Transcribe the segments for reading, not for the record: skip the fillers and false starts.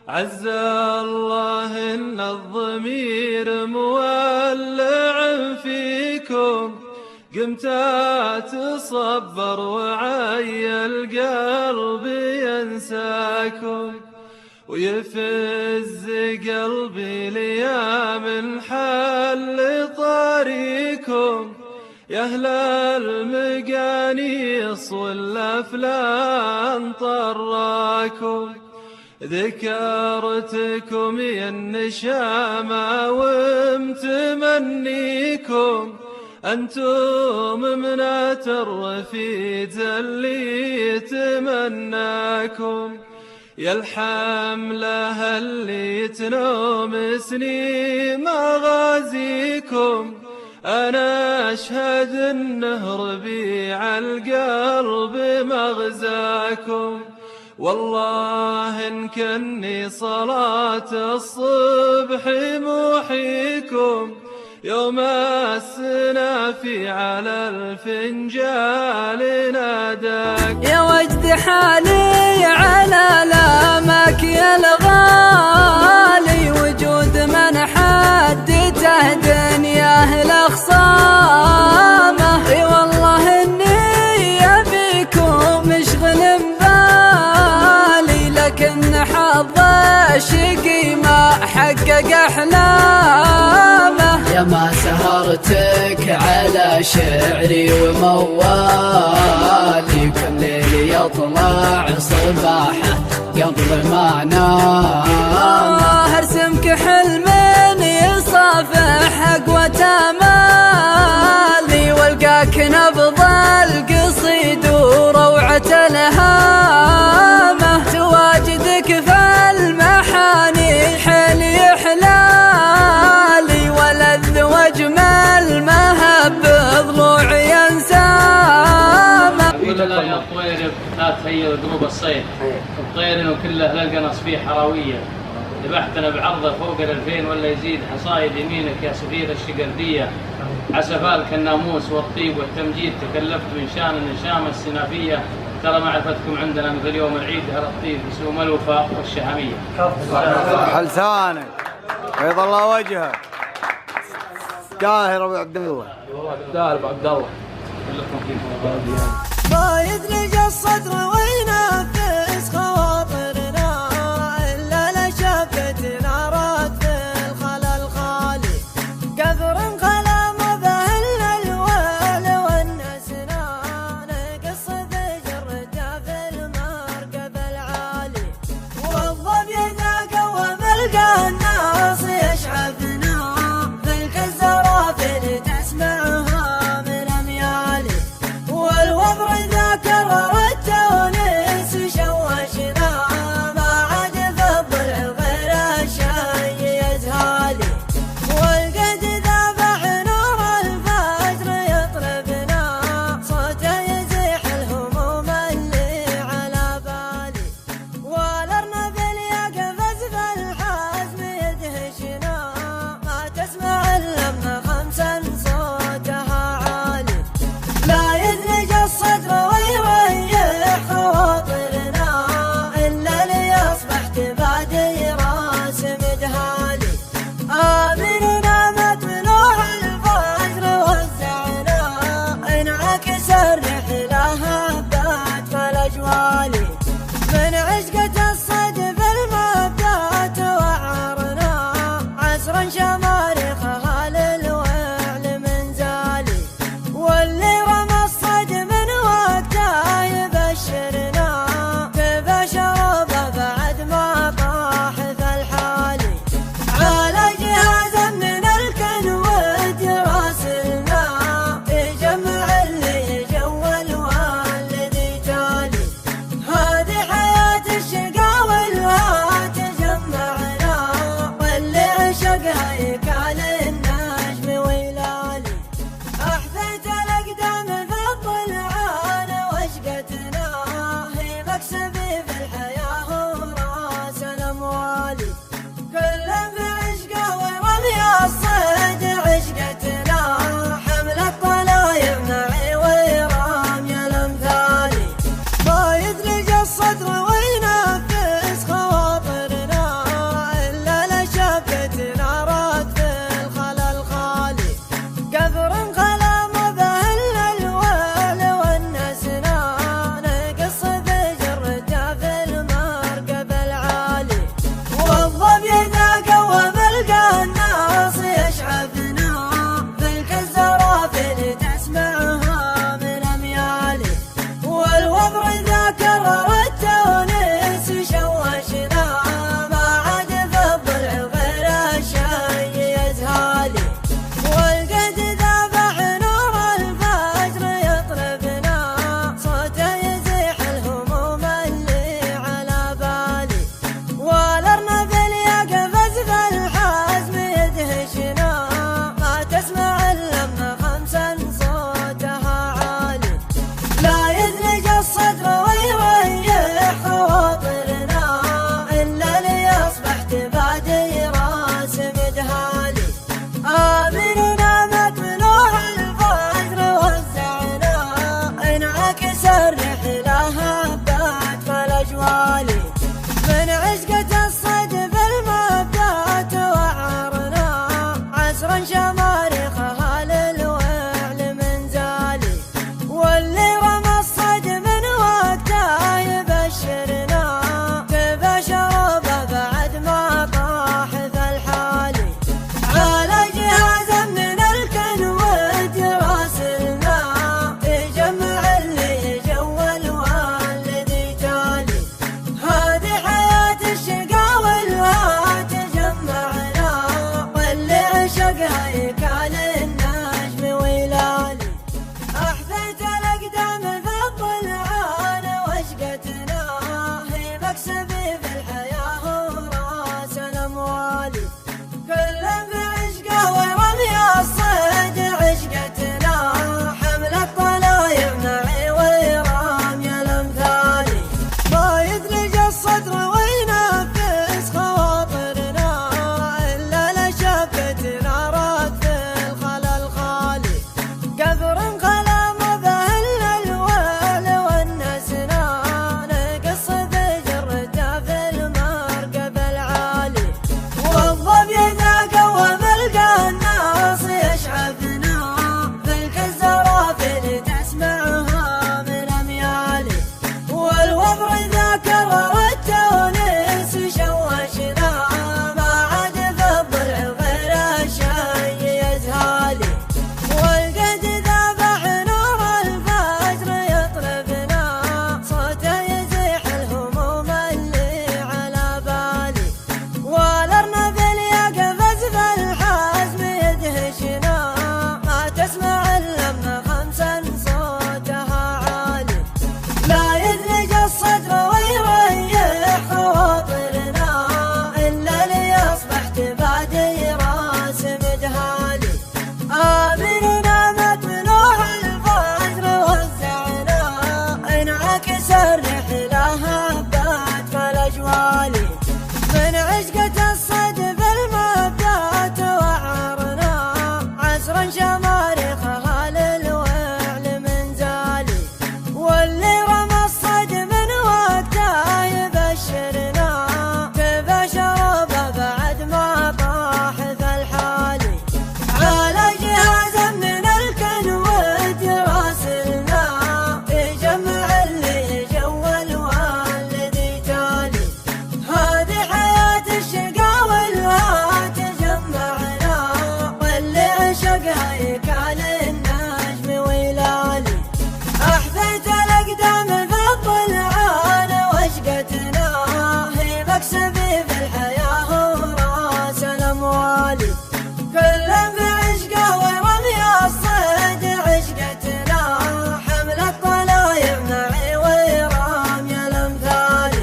عز الله إن الضمير مولع فيكم، قمت أتصبر وعي القلب ينساكم، ويفز قلبي ليا من حل طريقكم، يا أهل المقانيص والأفلام طراكم. ذكرتكم يا النشامة ومتمنيكم، أنتم منة الرفيد اللي يتمناكم، يا الحملة اللي تنومسني مغازيكم. أنا أشهد إنه ربيع القلب مغزاكم، والله إن كني صلاة الصبح موحيكم، يوم السنافي على الفنجال ناداك. يا وجد حالي على لامك يا الغالي، وجود من حدته دنياه الأخصامه. اي والله اني ابيكم مشغل بالي، لكن حظ الشقي ما حقق احلامه. يا ما سهرتك على شعري وموالي، كل ليل يطلع صباحه قبل ما انام. ارسمك حلم يصافح قوة امالي، والقاك نبض القصيد وروعة الهامه. تواجدك في المحاني حيل يحلالي، ولذ واجمل مهب ضلوعي ينسامه. أقول لا يا طوير لا تهيئ قلوب الصيد، الطير وكله للقنص فيه حراوية. ذبحتنا بعرضه فوق 2000 ولا يزيد، حصايد يمينك يا سفير الشقردية. عسفالك الناموس والطيب والتمجيد، تكلفت من شان النشامة السنافية. ترى معرفتكم عندنا مثل يوم العيد هل الطيب يسوم الوفاء والشهمية. حلسانك بيض الله وجهك. داهر ابو عبد الله، داهر ابو عبد الله. ما يدرج الصدر وينفس خواطرنا، إلا لشفتنا رد في الخلا الخالي. كثر خلا مذهل الويل والنسنا، نقص ذجرته في المركب العالي. والظبي ذاك وملقى الناس يشعفنا، في الكزرافل تسمعها من اميالي. والوضر ذا كرر التونس مكسبي في الحياة وراس الأموال، كل بعشقه ورمي الصيد عشقتنا، حمل الطلايب معي ورامي الأمثال.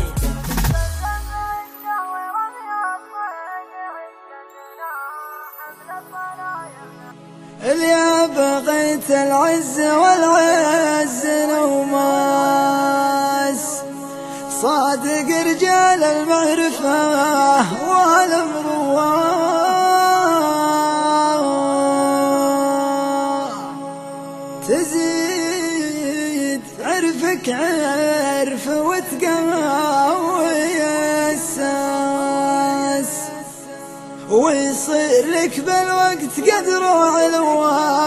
اللي بغيت العز والعز نوماس، صادق رجال المعرفة والمروءة، تزيد عرفك عرف وتقوي الساس، ويصير لك بالوقت قدر وعلوه.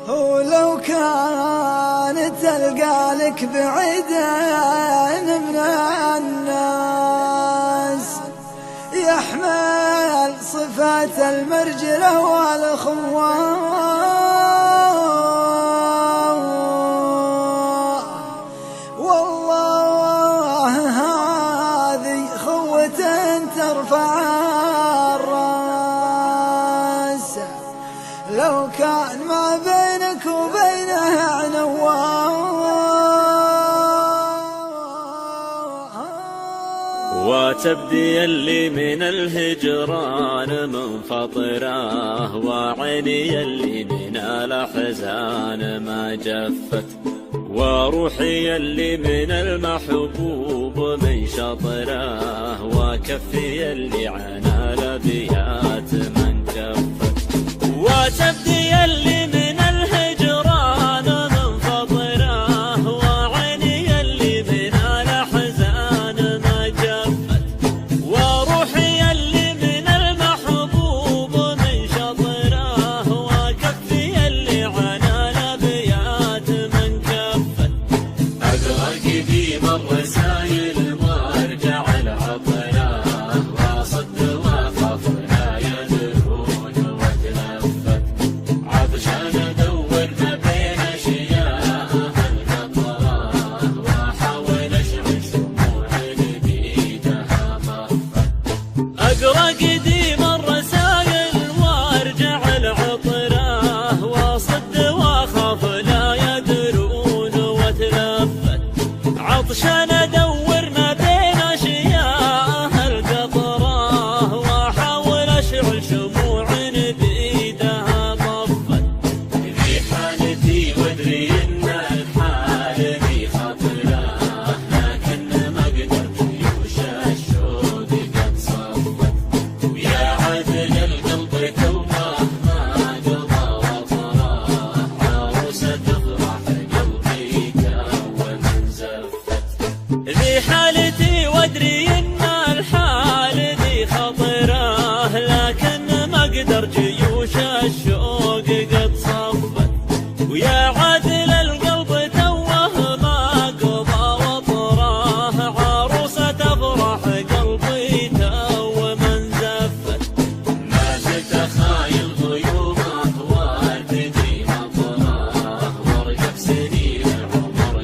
ولو كانت تلقى لك بعيدين من الناس، يحمل صفات المرجلة والخوان، ترفع الراس، لو كان ما بينك وبينه عنوان. وتبدي اللي من الهجران منفطره، وعيني اللي من الأحزان ما جفت، وروحي اللي من المحبوب من شطره، وكفي اللي عن الأبيات من كفت. وتبدي اللي من الهجران منفطره، وعيني اللي من الأحزان ما جفت، وروحي اللي من المحبوب من شطره، وكفي اللي عن الأبيات من كفت. أقرأ قديم الرسايل وارجع العطرة، واصد واخاف لا يدرون واتلفت، عطشان ادور ما بين اشياء القطرة، واحاول اشعل شموع بيدها طفت. أقرأ قديم الرسايل وارجع العطرة، واصد واخاف لا يدرون واتلفت، عطشان ادور ما بين اشياء القطره، واحاول اشعل شموع بايدها طفت. ذي حالتي وادري ان الحال ذي خطره، لكن ما قدرت جيوش الشوق قد صفت، ويا عدل القلب توه ما قضى وطره، عروسه تفرح قلبي كون زفت. ذي حالتي وادري ان الحال ذي خطره، لكن ما قدر جيوش الشوق قد صفت، ويا عادل القلب توه ما قضى وطره، عروسه تفرح قلبي تو من زفت. ما زلت خايل غيوم اطوال تجي مطره، وارقب سنين العمر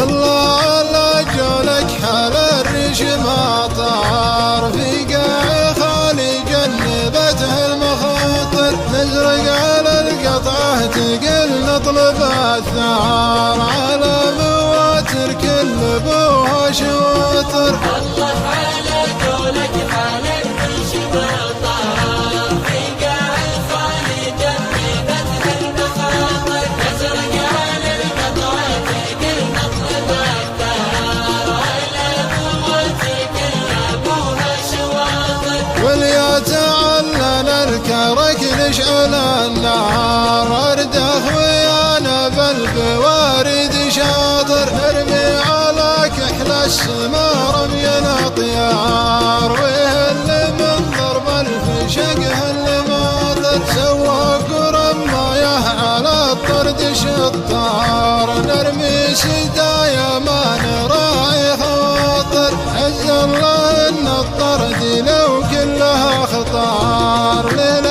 الله جولك حال الريش ما طار، في قاع خالي جنبته المخاطر، نزرق على القطعة تقل نطلب الثار، على بواتر كل بوها شواطر. الله على قولك حال الريش ما طار، في قاع خالي جنبته المخاطر، نزرق على القطعة تقل نطلب الثار، على بواتر كل بوها شواطر. واليا تعلن الكرك نشعل النار، اردخ ويانا بالبوارد شاطر، ارمي على كحل السما رمينا طيار، ويهل من ضرب الفشق هالماطر، سوى قرمايه على الطرد شطار، نرمي سدايا ما نراعي خواطر، عز الله ان الطرد لو كلها خطار، ليل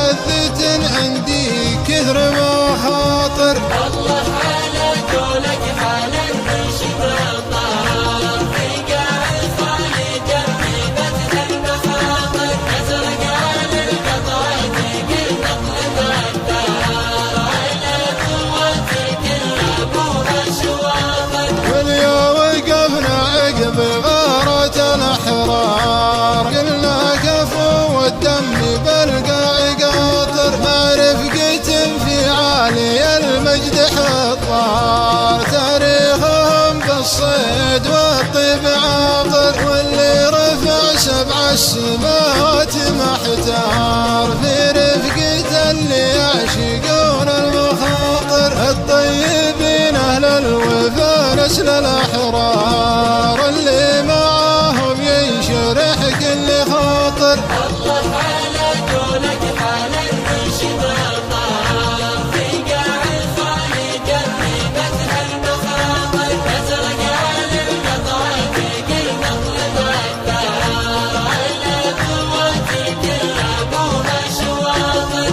السماوات محتار في رفقة اللي يعشقون المخاطر الطيبين أهل الوفا نسل الأحرار اللي معاهم ينشرح كل خاطر. الله على قولك حال المرشد الطاهر في قاع الخالي جربتها المخاطر ازرق على القطر في كل مطلب الثار على قوة الكل ابوها شواطر.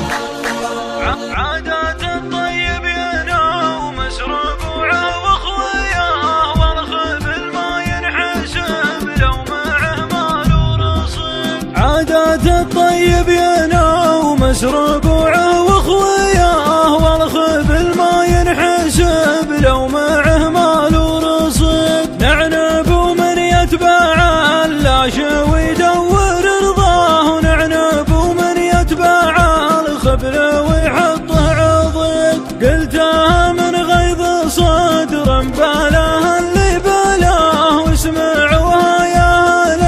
عادات الطيب ينام مسربوعه واخوياه والخب ما ينحسب لو معه مال ورصيد. عادات الطيب ينام مسربوعه واخوياه والخب ما ينحسب لو معه مال ورصيد. نعنب ومن يتبع اللاشة ويدور رضاه نعنب ومن يتبع الخبل ويحطه عضيد. قلتها من غيظ صدر بلاها اللي بلاه واسمعوها يا اهل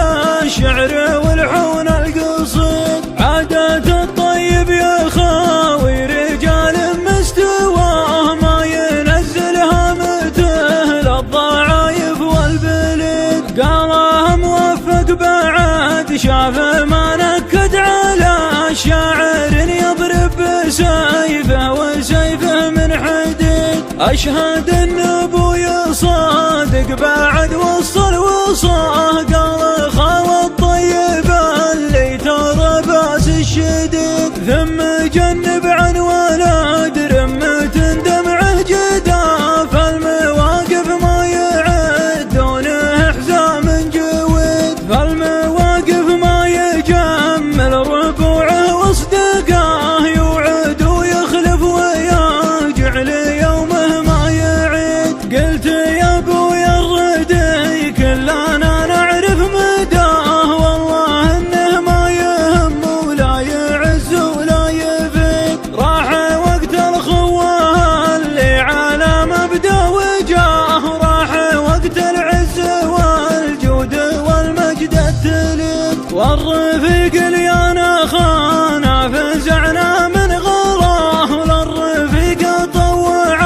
الشعر والحون القصيد. عادات الطيب يا خاوي رجال مستواه ما ينزلها مثل الضعايف والبليد. قالها موفق بعد شاف ما نكد على الشاعر يضرب بسيفه وسيفه من حديد. أشهد ان ابوي صادق بعد وصل وصاه قال خاوى الطيب اللي ترى باس الشديد. ثم جنب عن ولد رمة دمعه جداف المواقف ما يعدونه حزام جويد. فالمواقف ما يجمل ربوعه واصدقاه يوعد ويخلف ويرجع ليومه ما يعيد. قلت يا ابويا الردي كلنا نعرف مداه والله انه ما يهم ولا يعز ولا يفيد. راح وقت الخوه اللي على مبدا وجاه راح وقت العز والجود والمجد التليد. والرفيق اللي انا خانا فزعنا من غلاه للرفيق طوع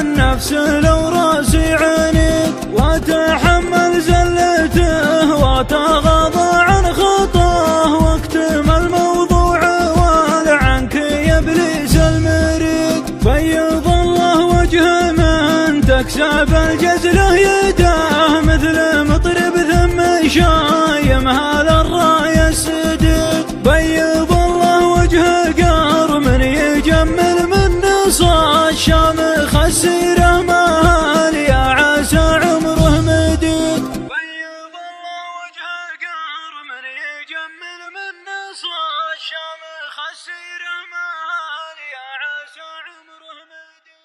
النفس لو راسي عنيد. وتحمل زلته وتغاضى عن خطاه واكتم الموضوع والعنك يا ابليس المريد. بيض الله وجهه من تكسب الجزله يداه مثل مطرب ثم شايم هذا الرايه السديد. بيض الله وجهه قار من يجمل من نصاص شامخ السيره مهال يا عسى عمره مديد. بيض الله وجهه قار من يجمل من نصاص شامخ السيره مهال يا عسى عمره مديد.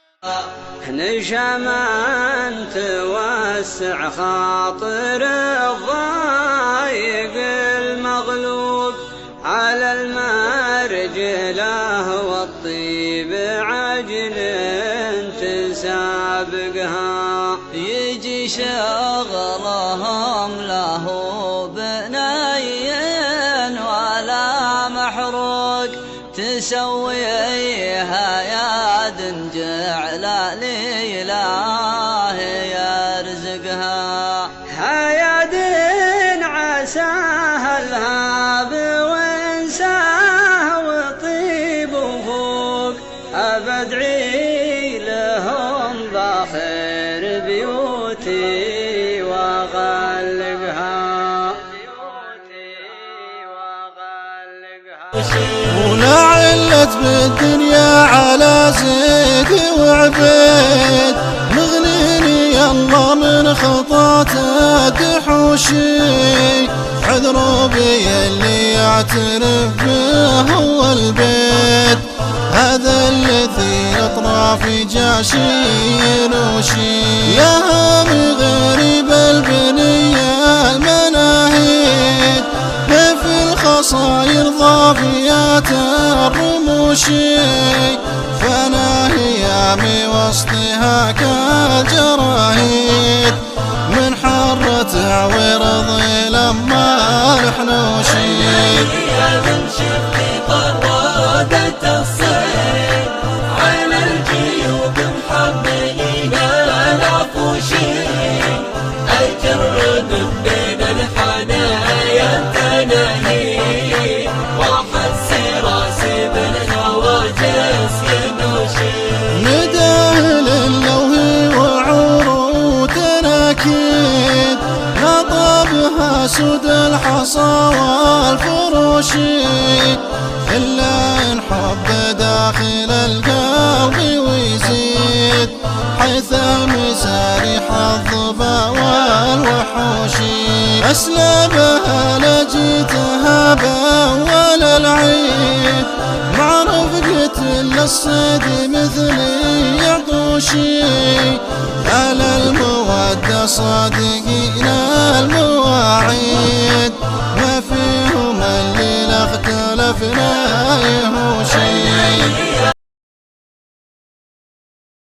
نشما توسع خاطر الضايق المغلوب على المرجله والطيب عجل تسابقها. يجي شغلهم له بنين ولا محروق تسويها يد جعل لإله يرزقها. هيد عساها الهاب وانساه وطيب وفوق أبدعي لهم بخير بيوتي وغلقها. ولا علت بالدنيا على زيد وعبيد مغنيني الله من خطات الدحوشي. عذروا بي اللي يعترف به هو البيت هذا الذي اطراف جاشي نوشي. يا غريب البنيه المناهيد في الخصاير ضافيات الرموشي. فناهيامي وسطها كالجراهيد من حرة عويرض لما الحنوشي. نداه للوه وعروض أكيد نطبها سود الحصى والفروش إلا إن حب داخل القلب ويزيد حيث مسارح الظبا والوحوش أسلبها لجيتها بأول العيد مع رفقة للصيد مثلي يعطوشي على المودة صادقين المواعيد ما فيهم الليلة اختلفنا